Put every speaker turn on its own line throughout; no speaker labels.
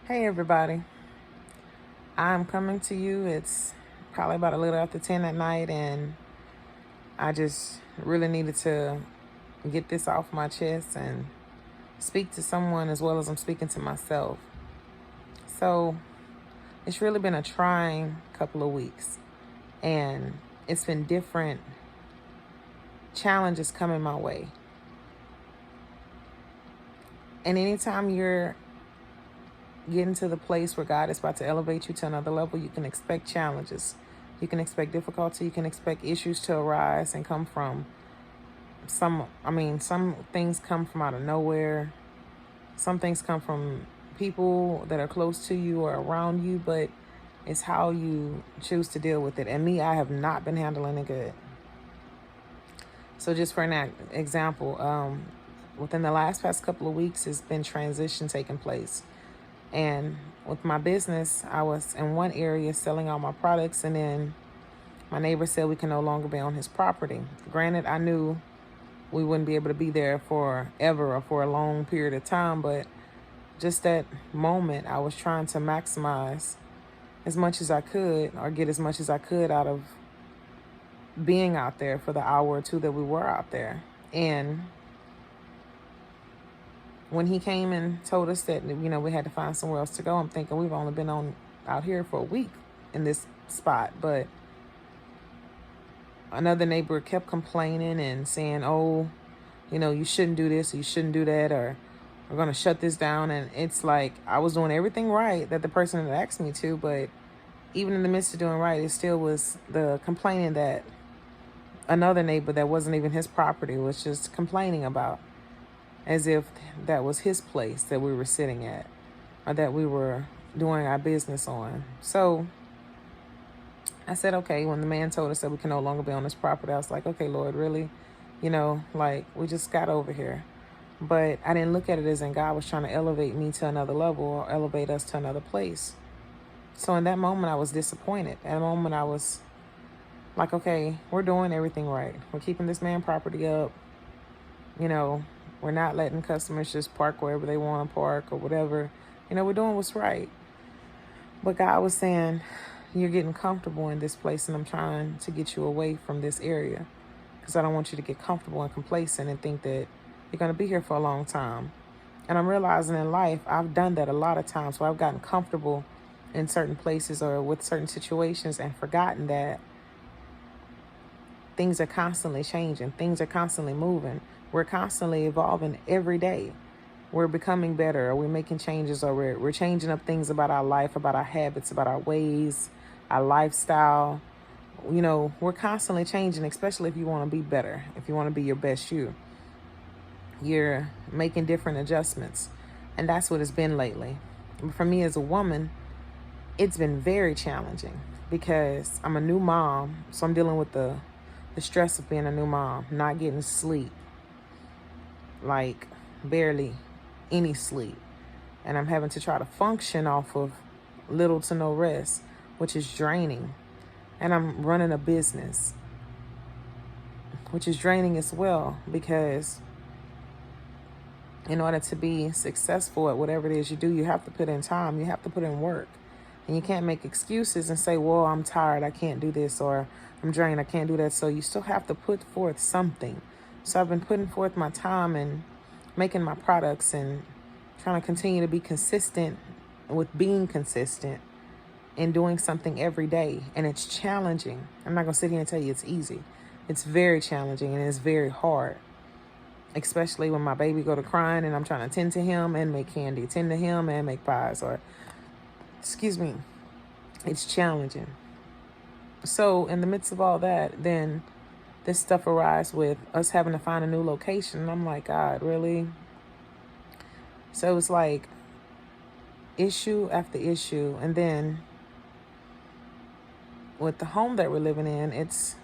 Hey everybody, I'm coming to you. It's probably about a little after 10 at night, and I just really needed to get this off my chest and speak to someone as well as I'm speaking to myself. So, it's really been a trying couple of weeks, and it's been different challenges coming my way. And anytime you're getting to the place where God is about to elevate you to another level, you can expect challenges. You can expect difficulty. You can expect issues to arise and come from some things come from out of nowhere. Some things come from people that are close to you or around you, but it's how you choose to deal with it. And me, I have not been handling it good. So just for an example, within the past couple of weeks, has been transition taking place. And with my business, I was in one area selling all my products, and then my neighbor said we can no longer be on his property. Granted, I knew we wouldn't be able to be there forever or for a long period of time, but just that moment, I was trying to maximize as much as I could or get as much as I could out of being out there for the hour or two that we were out there. And when he came and told us that, we had to find somewhere else to go, I'm thinking we've only been out here for a week in this spot. But another neighbor kept complaining and saying, oh, you shouldn't do this, or you shouldn't do that, or we're going to shut this down. And it's like I was doing everything right that the person had asked me to, but even in the midst of doing right, it still was the complaining that another neighbor that wasn't even his property was just complaining about, as if that was his place that we were sitting at or that we were doing our business on. So I said, okay, when the man told us that we can no longer be on this property, I was like, okay, Lord, really? We just got over here. But I didn't look at it as in God was trying to elevate me to another level or elevate us to another place. So in that moment, I was disappointed. At that moment, I was like, okay, we're doing everything right. We're keeping this man property up. We're not letting customers just park wherever they want to park or whatever. We're doing what's right. But God was saying, you're getting comfortable in this place, and I'm trying to get you away from this area because I don't want you to get comfortable and complacent and think that you're going to be here for a long time. And I'm realizing in life, I've done that a lot of times where I've gotten comfortable in certain places or with certain situations and forgotten that things are constantly changing. Things are constantly moving. We're constantly evolving every day. We're becoming better, or we're making changes, or we're changing up things about our life, about our habits, about our ways, our lifestyle. We're constantly changing, especially if you want to be better, if you want to be your best you. You're making different adjustments. And that's what it's been lately. For me as a woman, it's been very challenging because I'm a new mom. So I'm dealing with the stress of being a new mom, not getting sleep, like barely any sleep. And I'm having to try to function off of little to no rest, which is draining. And I'm running a business, which is draining as well, because in order to be successful at whatever it is you do, you have to put in time, you have to put in work. And you can't make excuses and say, well, I'm tired, I can't do this, or I'm drained, I can't do that. So you still have to put forth something. So I've been putting forth my time and making my products and trying to continue to be consistent with being consistent and doing something every day. And it's challenging. I'm not going to sit here and tell you it's easy. It's very challenging and it's very hard, especially when my baby go to crying and I'm trying to tend to him and make candy, tend to him and make pies, or it's challenging. So in the midst of all that, then this stuff arises with us having to find a new location. And I'm like, God, really? So it's like issue after issue. And then with the home that we're living in, it's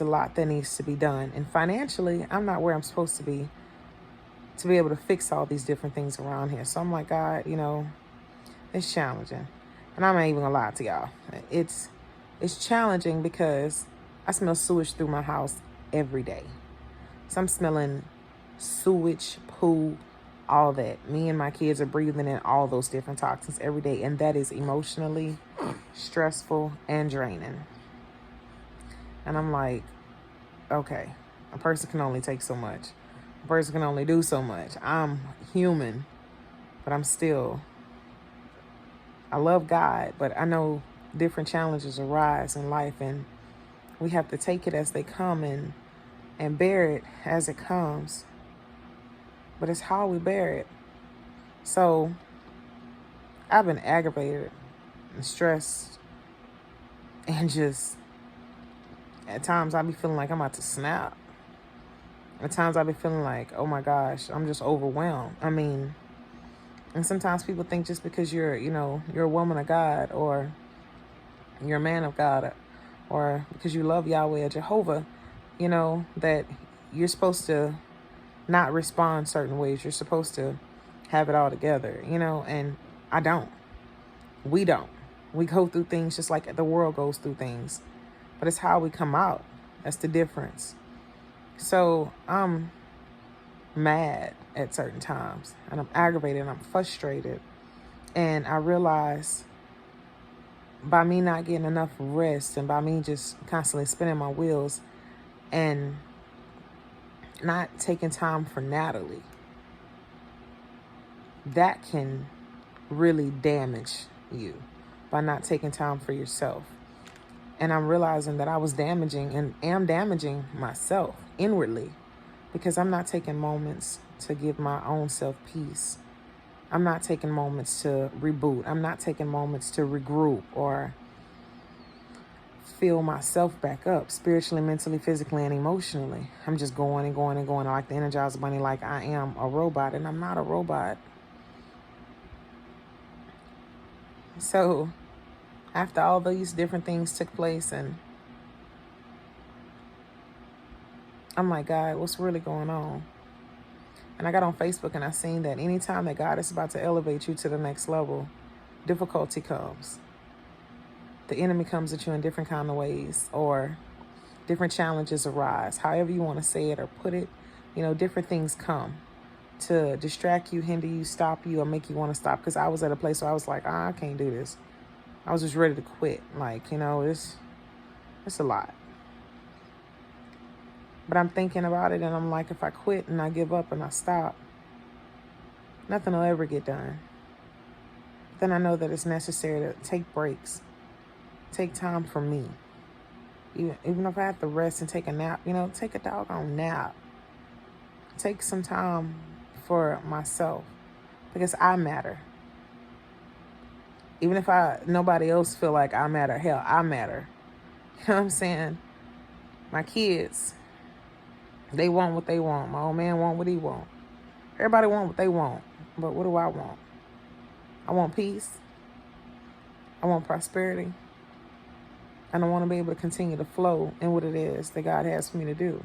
a lot that needs to be done. And financially, I'm not where I'm supposed to be able to fix all these different things around here. So I'm like, God, it's challenging. And I'm not even gonna lie to y'all. It's challenging because I smell sewage through my house every day. So I'm smelling sewage, poo, all that. Me and my kids are breathing in all those different toxins every day, and that is emotionally stressful and draining. And I'm like, okay, a person can only take so much. A person can only do so much. I'm human, but I love God, but I know different challenges arise in life, and we have to take it as they come and bear it as it comes. But it's how we bear it. So I've been aggravated and stressed, and just at times I be feeling like I'm about to snap. At times I be feeling like, oh my gosh, I'm just overwhelmed. I mean, and sometimes people think just because you're a woman of God, or you're a man of God, or because you love Yahweh or Jehovah, that you're supposed to not respond certain ways. You're supposed to have it all together, and I don't. We don't. We go through things just like the world goes through things, but it's how we come out. That's the difference. So I'm mad at certain times, and I'm aggravated, and I'm frustrated. And I realize by me not getting enough rest, and by me just constantly spinning my wheels and not taking time for Natalie, that can really damage you by not taking time for yourself. And I'm realizing that I was damaging and am damaging myself inwardly, because I'm not taking moments to give my own self peace. I'm not taking moments to reboot. I'm not taking moments to regroup or fill myself back up spiritually, mentally, physically, and emotionally. I'm just going and going and going like the Energizer Bunny, like I am a robot, and I'm not a robot. So after all these different things took place, and I'm like, God, what's really going on? And I got on Facebook, and I seen that anytime that God is about to elevate you to the next level, difficulty comes. The enemy comes at you in different kind of ways, or different challenges arise. However you want to say it or put it, different things come to distract you, hinder you, stop you, or make you want to stop. Because I was at a place where I was like, I can't do this. I was just ready to quit. Like, it's a lot. But I'm thinking about it, and I'm like, if I quit and I give up and I stop, nothing will ever get done. Then I know that it's necessary to take breaks, take time for me. Even if I have to rest and take a nap, take a doggone nap. Take some time for myself, because I matter. Even if nobody else feel like I matter, hell, I matter. You know what I'm saying? My kids, they want what they want. My old man want what he want. Everybody want what they want. But what do I want? I want peace. I want prosperity. And I want to be able to continue to flow in what it is that God has for me to do.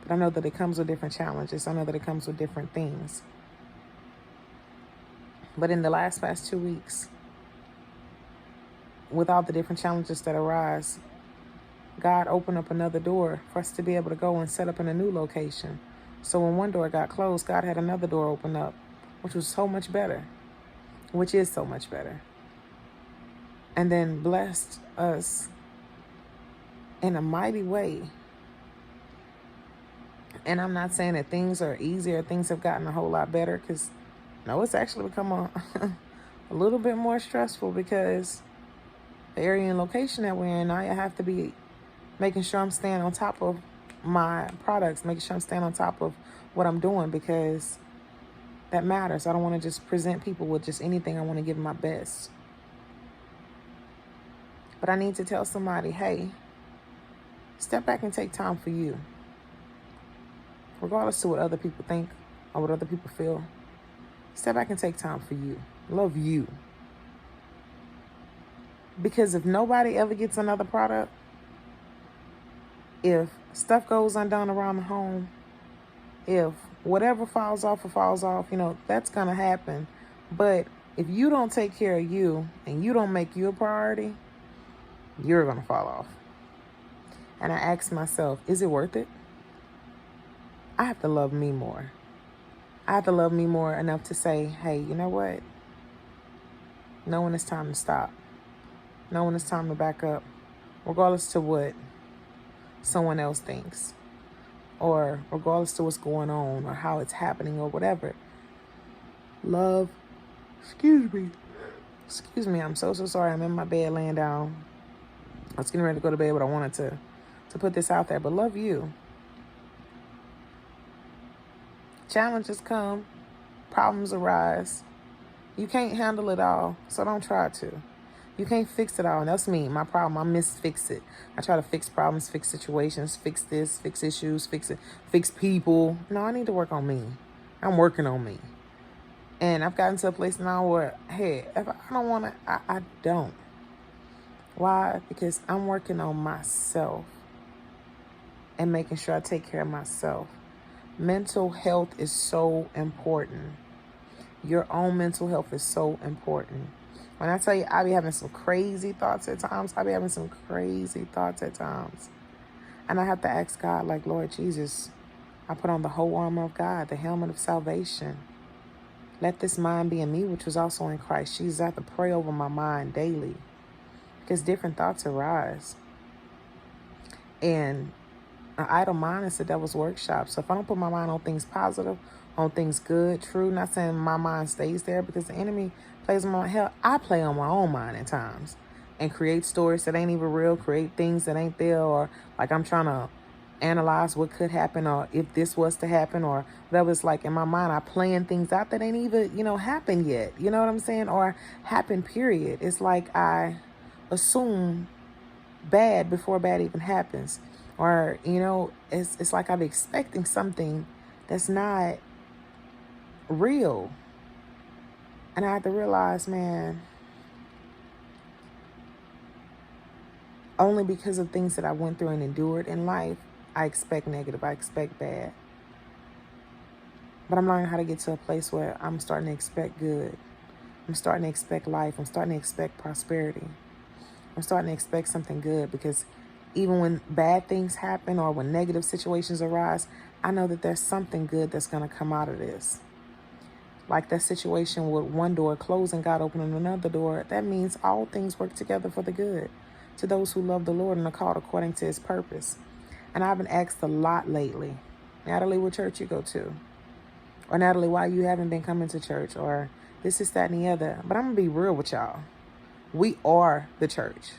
But I know that it comes with different challenges. I know that it comes with different things. But in the past 2 weeks, with all the different challenges that arise, God opened up another door for us to be able to go and set up in a new location. So when one door got closed, God had another door open up, which was so much better, which is so much better. And then blessed us in a mighty way. And I'm not saying that things are easier, things have gotten a whole lot better, because no, it's actually become a little bit more stressful, because the area and location that we're in, now I have to be making sure I'm staying on top of my products, making sure I'm staying on top of what I'm doing, because that matters. I don't want to just present people with just anything. I want to give them my best. But I need to tell somebody, hey, step back and take time for you. Regardless of what other people think or what other people feel, step back and take time for you. Love you. Because if nobody ever gets another product, if stuff goes undone around the home, if whatever falls off, that's going to happen. But if you don't take care of you and you don't make you a priority, you're going to fall off. And I ask myself, is it worth it? I have to love me more. I have to love me more enough to say, hey, you know what? Know when it's time to stop. Know when it's time to back up, regardless to what someone else thinks, or regardless to what's going on or how it's happening or whatever. Love, excuse me, I'm so sorry. I'm in my bed laying down. I was getting ready to go to bed, but I wanted to put this out there. But love you. Challenges come, problems arise. You can't handle it all, so don't try to. You can't fix it all. And that's me, my problem. I misfix it. I try to fix problems, fix situations, fix this, fix issues, fix people. No, I need to work on me. I'm working on me. And I've gotten to a place now where, hey, if I don't want to, I don't. Why? Because I'm working on myself and making sure I take care of myself. Mental health is so important. Your own mental health is so important. When I tell you, I be having some crazy thoughts at times. And I have to ask God, like, Lord Jesus, I put on the whole armor of God, the helmet of salvation. Let this mind be in me, which was also in Christ Jesus. I have to pray over my mind daily because different thoughts arise. And an idle mind is the devil's workshop. So if I don't put my mind on things positive, on things good, true, not saying my mind stays there because the enemy plays on my hell. I play on my own mind at times and create stories that ain't even real, create things that ain't there, or like I'm trying to analyze what could happen or if this was to happen or whatever. It's like in my mind, I plan things out that ain't even, happened yet. You know what I'm saying? Or happen, period. It's like I assume bad before bad even happens. Or, it's like I'm expecting something that's not real. And I have to realize, man, only because of things that I went through and endured in life, I expect negative, I expect bad. But I'm learning how to get to a place where I'm starting to expect good. I'm starting to expect life. I'm starting to expect prosperity. I'm starting to expect something good because even when bad things happen or when negative situations arise, I know that there's something good that's going to come out of this. Like that situation with one door closing, God opening another door. That means all things work together for the good to those who love the Lord and are called according to his purpose. And I've been asked a lot lately, Natalie, what church you go to? Or Natalie, why you haven't been coming to church? Or this is that and the other. But I'm going to be real with y'all. We are the church.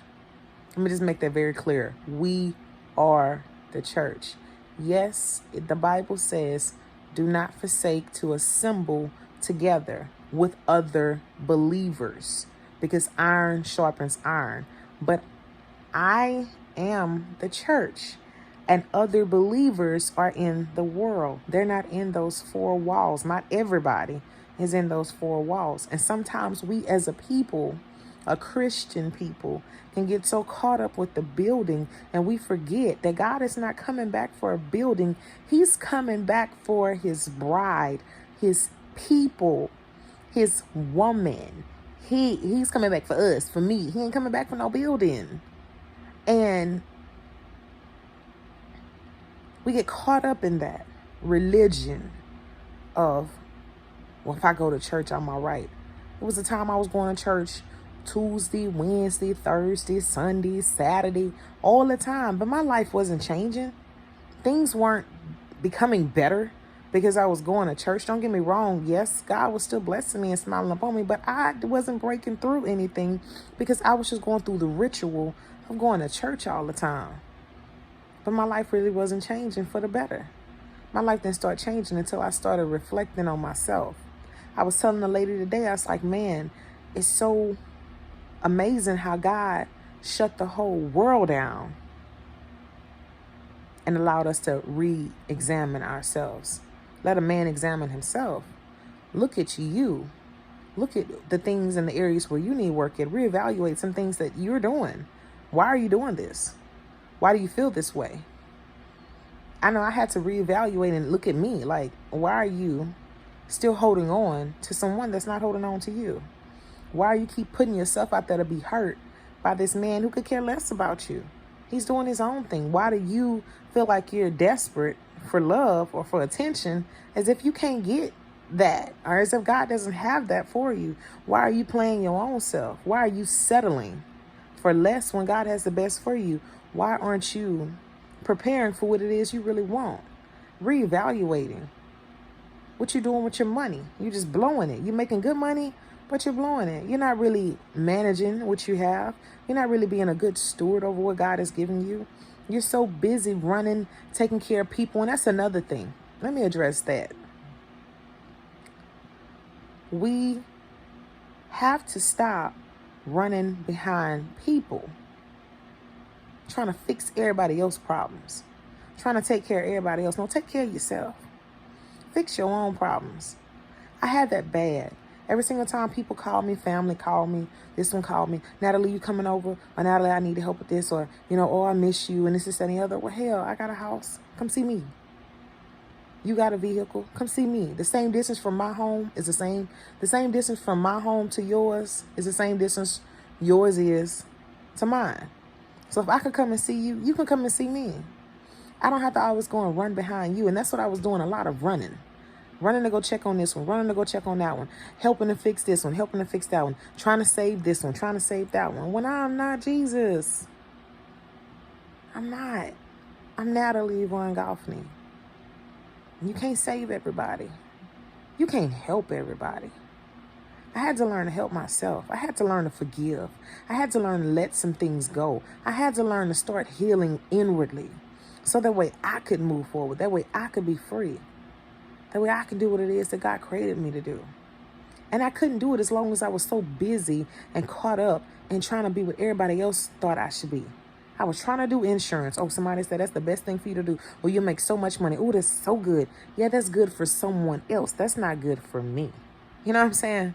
Let me just make that very clear. We are the church. Yes, the Bible says, do not forsake to assemble together with other believers because iron sharpens iron. But I am the church and other believers are in the world. They're not in those four walls. Not everybody is in those four walls. And sometimes we as a people, a Christian people, can get so caught up with the building and we forget that God is not coming back for a building. He's coming back for his bride, his people, his woman. He's coming back for us, for me. He ain't coming back for no building. And we get caught up in that religion of, well, if I go to church, I'm all right. It was a time I was going to church Tuesday, Wednesday, Thursday, Sunday, Saturday, all the time. But my life wasn't changing. Things weren't becoming better because I was going to church. Don't get me wrong. Yes, God was still blessing me and smiling upon me, but I wasn't breaking through anything because I was just going through the ritual of going to church all the time. But my life really wasn't changing for the better. My life didn't start changing until I started reflecting on myself. I was telling the lady today, I was like, man, it's so amazing how God shut the whole world down and allowed us to re-examine ourselves. Let a man examine himself. Look at you. Look at the things in the areas where you need work at. Reevaluate some things that you're doing. Why are you doing this? Why do you feel this way? I know I had to reevaluate and look at me. Like, why are you still holding on to someone that's not holding on to you? Why you keep putting yourself out there to be hurt by this man who could care less about you? He's doing his own thing. Why do you feel like you're desperate for love or for attention as if you can't get that, or as if God doesn't have that for you. Why are you playing your own self? Why are you settling for less when God has the best for you? Why aren't you preparing for what it is you really want? Reevaluating what you're doing with your money. You're just blowing it. You're making good money, but you're blowing it. You're not really managing what you have. You're not really being a good steward over what God has given you. You're so busy running, taking care of people. And that's another thing. Let me address that. We have to stop running behind people, trying to fix everybody else's problems, trying to take care of everybody else. No, take care of yourself. Fix your own problems. I had that bad. Every single time people call me, family call me, this one called me, Natalie, you coming over? Or Natalie, I need help with this. Or, oh, I miss you. And this, and the other. Well, hell, I got a house. Come see me. You got a vehicle. Come see me. The same distance from my home is the same. The same distance from my home to yours is the same distance yours is to mine. So if I could come and see you, you can come and see me. I don't have to always go and run behind you. And that's what I was doing, a lot of running. Running to go check on this one, running to go check on that one, helping to fix this one, helping to fix that one, trying to save this one, trying to save that one. When I'm not Jesus. I'm not. I'm Natalie Yvonne Goffney. You can't save everybody. You can't help everybody. I had to learn to help myself. I had to learn to forgive. I had to learn to let some things go. I had to learn to start healing inwardly. So that way I could move forward. That way I could be free. That way I could do what it is that God created me to do. And I couldn't do it as long as I was so busy and caught up and trying to be what everybody else thought I should be. I was trying to do insurance. Oh, somebody said that's the best thing for you to do. Well, you make so much money. Oh, that's so good. Yeah, that's good for someone else. That's not good for me. You know what I'm saying?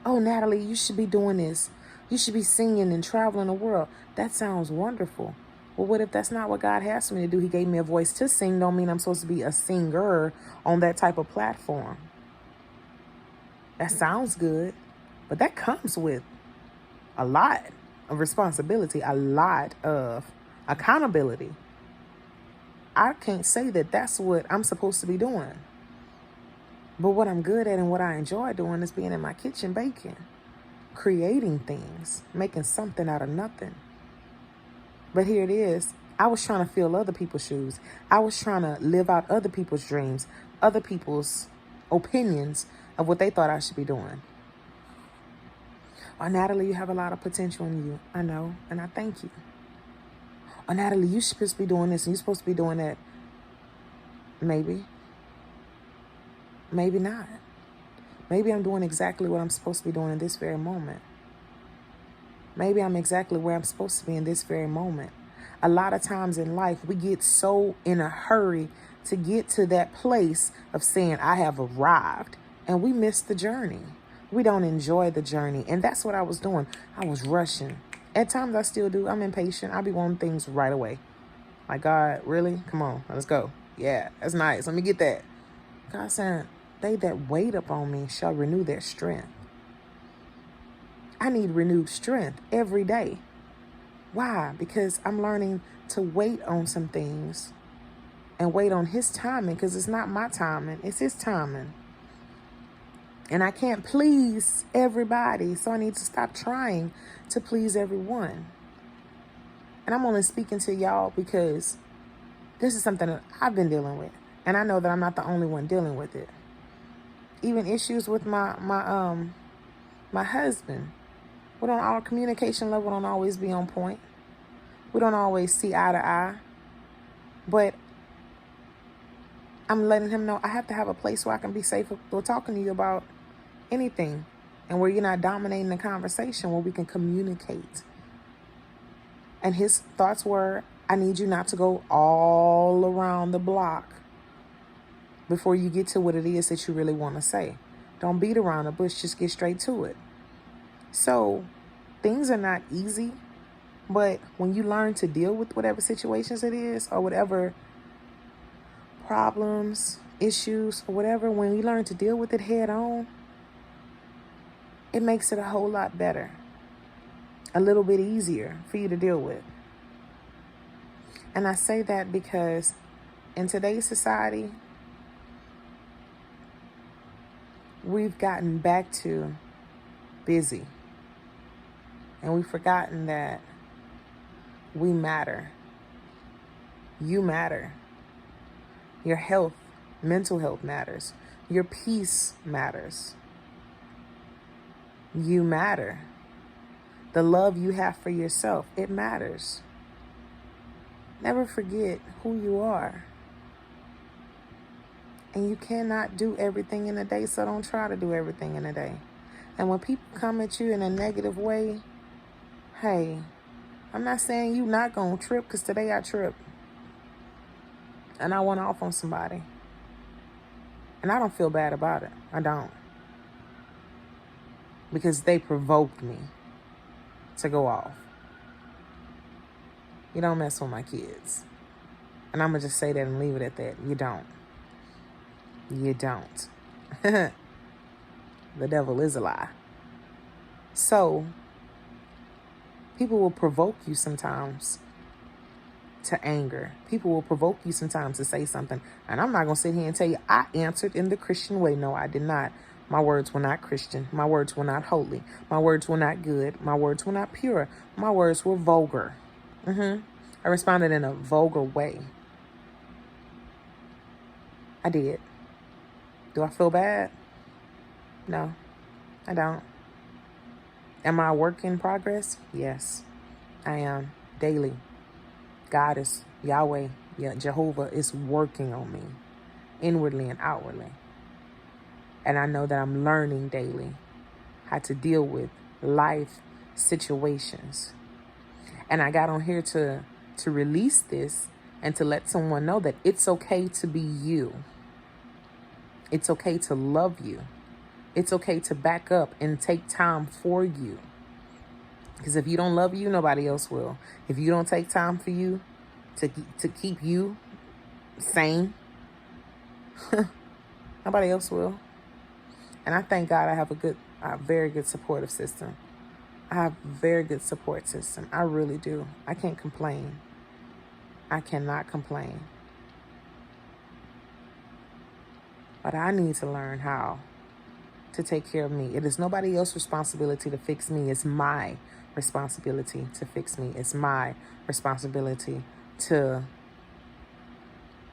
Oh, Natalie, you should be doing this. You should be singing and traveling the world. That sounds wonderful. Well, what if that's not what God has for me to do? He gave me a voice to sing. Don't mean I'm supposed to be a singer on that type of platform. That sounds good, but that comes with a lot of responsibility, a lot of accountability. I can't say that that's what I'm supposed to be doing. But what I'm good at and what I enjoy doing is being in my kitchen baking, creating things, making something out of nothing. But here it is. I was trying to fill other people's shoes. I was trying to live out other people's dreams, other people's opinions of what they thought I should be doing. Oh, Natalie, you have a lot of potential in you. I know, and I thank you. Oh, Natalie, you're supposed to be doing this and you're supposed to be doing that. Maybe. Maybe not. Maybe I'm doing exactly what I'm supposed to be doing in this very moment. Maybe I'm exactly where I'm supposed to be in this very moment. A lot of times in life, we get so in a hurry to get to that place of saying, I have arrived, and we miss the journey. We don't enjoy the journey. And that's what I was doing. I was rushing. At times I still do. I'm impatient. I be wanting things right away. Like, God, really? Come on, let's go. Yeah, that's nice. Let me get that. God said, they that wait upon me shall renew their strength. I need renewed strength every day. Why? Because I'm learning to wait on some things and wait on his timing, because it's not my timing, it's his timing. And I can't please everybody, so I need to stop trying to please everyone. And I'm only speaking to y'all because this is something that I've been dealing with. And I know that I'm not the only one dealing with it. Even issues with my husband. Our communication level don't always be on point. We don't always see eye to eye. But I'm letting him know I have to have a place where I can be safe with talking to you about anything. And where you're not dominating the conversation, where we can communicate. And his thoughts were, I need you not to go all around the block before you get to what it is that you really want to say. Don't beat around the bush, just get straight to it. So things are not easy, but when you learn to deal with whatever situations it is, or whatever problems, issues, or whatever, when you learn to deal with it head on, it makes it a whole lot better, a little bit easier for you to deal with. And I say that because in today's society, we've gotten back to busy, and we've forgotten that we matter. You matter. Your health, mental health matters. Your peace matters. You matter. The love you have for yourself, it matters. Never forget who you are. And you cannot do everything in a day, so don't try to do everything in a day. And when people come at you in a negative way, hey, I'm not saying you not gonna trip, because today I tripped. And I went off on somebody. And I don't feel bad about it. I don't. Because they provoked me to go off. You don't mess with my kids. And I'm going to just say that and leave it at that. You don't. You don't. The devil is a lie. So, people will provoke you sometimes to anger. People will provoke you sometimes to say something. And I'm not going to sit here and tell you I answered in the Christian way. No, I did not. My words were not Christian. My words were not holy. My words were not good. My words were not pure. My words were vulgar. I responded in a vulgar way. I did. Do I feel bad? No, I don't. Am I a work in progress? Yes, I am. Daily. God is Yahweh, Jehovah is working on me inwardly and outwardly. And I know that I'm learning daily how to deal with life situations. And I got on here to release this and to let someone know that it's okay to be you. It's okay to love you. It's okay to back up and take time for you. Because if you don't love you, nobody else will. If you don't take time for you to keep you sane, nobody else will. And I thank God I have a very good supportive system. I have a very good support system. I really do. I can't complain. I cannot complain. But I need to learn how to take care of me. It is nobody else's responsibility to fix me. It's my responsibility to fix me. It's my responsibility to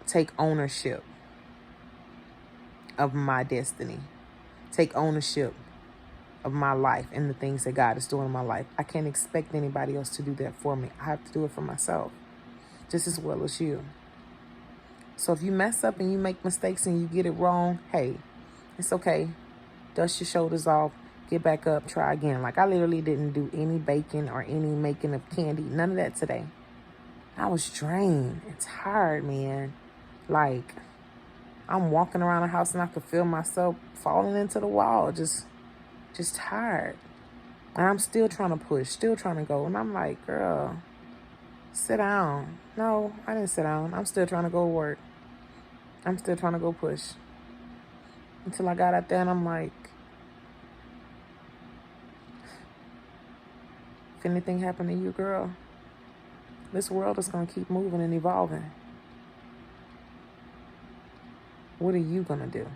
take ownership of my destiny. Take ownership of my life and the things that God is doing in my life. I can't expect anybody else to do that for me. I have to do it for myself, just as well as you. So if you mess up and you make mistakes and you get it wrong, hey, it's okay. Dust your shoulders off, get back up, try again. Like I literally didn't do any baking or any making of candy, none of that today. I was drained. It's hard, man. Like I'm walking around the house and I could feel myself falling into the wall, just tired. And I'm still trying to push, still trying to go. And I'm like, girl, sit down. No, I didn't sit down. I'm still trying to go work. I'm still trying to go push. Until I got out there and I'm like, if anything happened to you, girl, this world is going to keep moving and evolving. What are you going to do?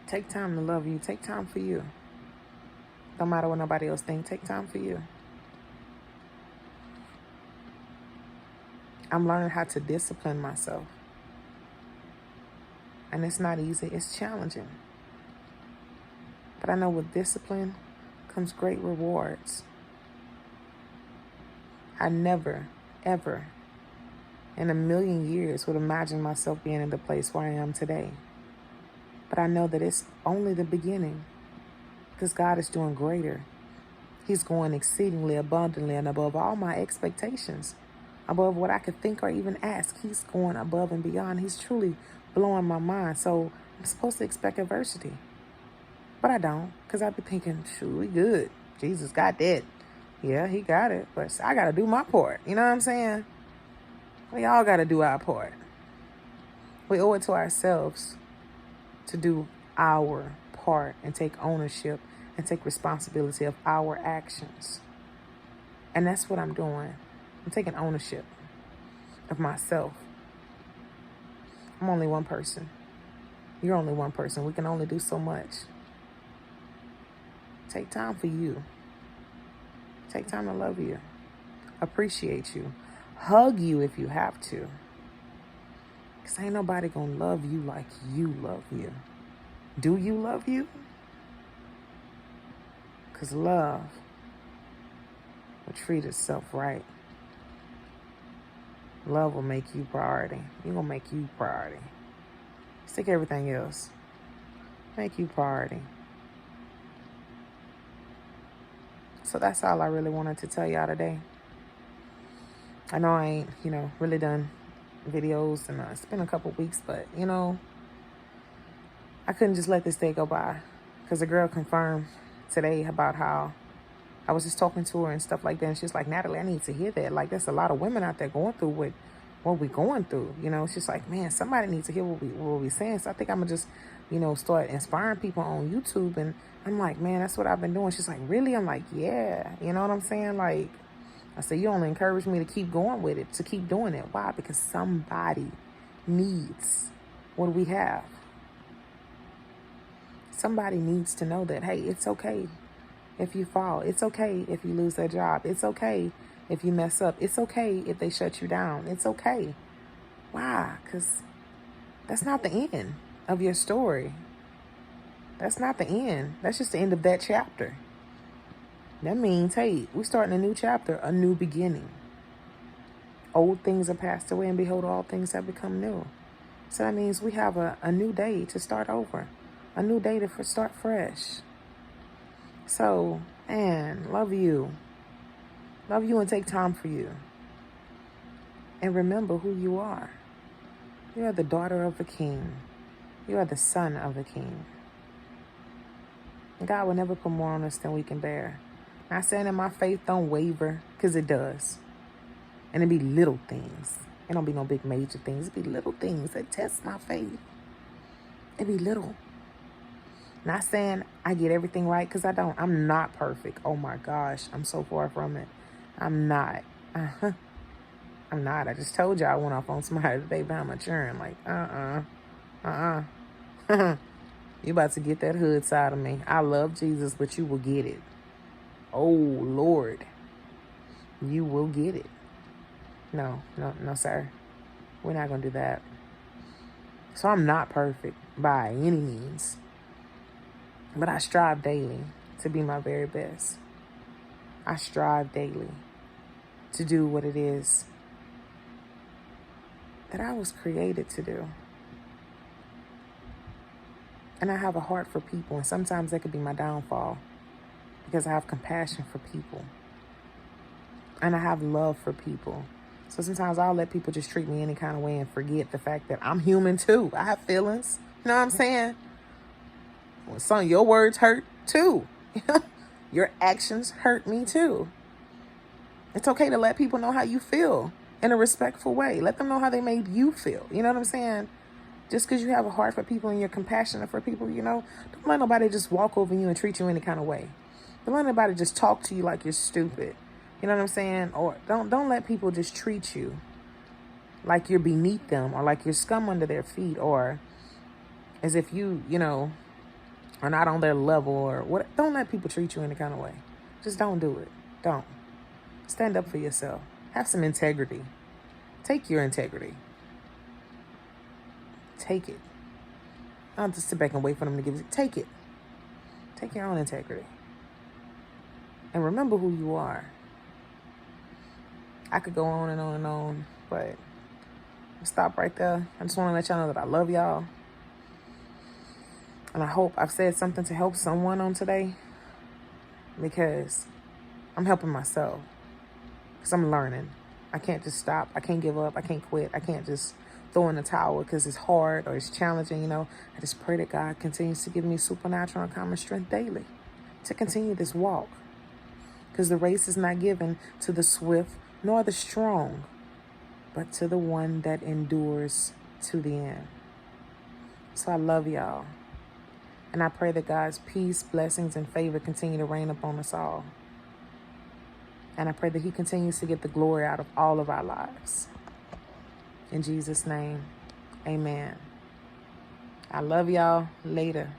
Take time to love you. Take time for you. No matter what nobody else thinks, take time for you. I'm learning how to discipline myself. And it's not easy. It's challenging. But I know with discipline comes great rewards. I never, ever in a million years would imagine myself being in the place where I am today. But I know that it's only the beginning, because God is doing greater. He's going exceedingly abundantly and above all my expectations, above what I could think or even ask. He's going above and beyond. He's truly blowing my mind. So I'm supposed to expect adversity. But I don't, because I be thinking, shoot, we good. Jesus got that. Yeah, he got it. But I got to do my part. You know what I'm saying? We all got to do our part. We owe it to ourselves to do our part and take ownership and take responsibility of our actions. And that's what I'm doing. I'm taking ownership of myself. I'm only one person. You're only one person. We can only do so much. Take time for you. Take time to love you. Appreciate you. Hug you if you have to. Because ain't nobody going to love you like you love you. Do you love you? Because love will treat itself right. Love will make you priority. You're going to make you priority. Stick everything else. Make you priority. So that's all I really wanted to tell y'all today. I know I ain't, really done videos, and it's been a couple weeks, but, I couldn't just let this day go by, because a girl confirmed today about how I was just talking to her and stuff like that, and she was like, Natalie, I need to hear that. Like, there's a lot of women out there going through what we're going through, She's like, man, somebody needs to hear what we're saying. So I think I'm going to just, start inspiring people on YouTube. And I'm like, man, that's what I've been doing. She's like, really? I'm like, yeah. You know what I'm saying? Like, I said, you only encourage me to keep going with it, to keep doing it. Why? Because somebody needs what we have. Somebody needs to know that, hey, it's okay if you fall. It's okay if you lose that job. It's okay if you mess up. It's okay if they shut you down. It's okay. Why? Because that's not the end of your story. That's not the end. That's just the end of that chapter. That means, hey, we're starting a new chapter, a new beginning. Old things are passed away, and behold, all things have become new. So that means we have a new day to start over, a new day to start fresh. So, man, love you. Love you and take time for you. And remember who you are. You are the daughter of a king. You are the son of a king. And God will never put more on us than we can bear. Not saying that my faith don't waver, because it does. And it be little things. It don't be no big major things. It be little things that test my faith. It be little. Not saying I get everything right, because I don't. I'm not perfect. Oh my gosh, I'm so far from it. I'm not. I'm not. I just told you I went off on somebody today about maturing. Like, You about to get that hood side of me. I love Jesus, but you will get it. Oh, Lord. You will get it. No, sir. We're not going to do that. So I'm not perfect by any means. But I strive daily to be my very best. I strive daily to do what it is that I was created to do. And I have a heart for people, and sometimes that could be my downfall, because I have compassion for people. And I have love for people. So sometimes I'll let people just treat me any kind of way and forget the fact that I'm human too. I have feelings. You know what I'm saying? Well, some of your words hurt too. Your actions hurt me too. It's okay to let people know how you feel in a respectful way. Let them know how they made you feel. You know what I'm saying? Just because you have a heart for people and you're compassionate for people, don't let nobody just walk over you and treat you any kind of way. Don't let nobody just talk to you like you're stupid. You know what I'm saying? Or don't let people just treat you like you're beneath them, or like you're scum under their feet, or as if you are not on their level, or what. Don't let people treat you any kind of way. Just don't do it. Don't. Stand up for yourself. Have some integrity. Take your integrity. Take it. Don't just sit back and wait for them to give it. Take it. Take your own integrity. And remember who you are. I could go on and on and on, but I'll stop right there. I just want to let y'all know that I love y'all. And I hope I've said something to help someone on today, because I'm helping myself. Because I'm learning. I can't just stop. I can't give up. I can't quit. I can't just throw in the towel because it's hard or it's challenging. I just pray that God continues to give me supernatural and common strength daily to continue this walk. Because the race is not given to the swift nor the strong, but to the one that endures to the end. So I love y'all. And I pray that God's peace, blessings, and favor continue to reign upon us all. And I pray that he continues to get the glory out of all of our lives. In Jesus' name, amen. I love y'all. Later.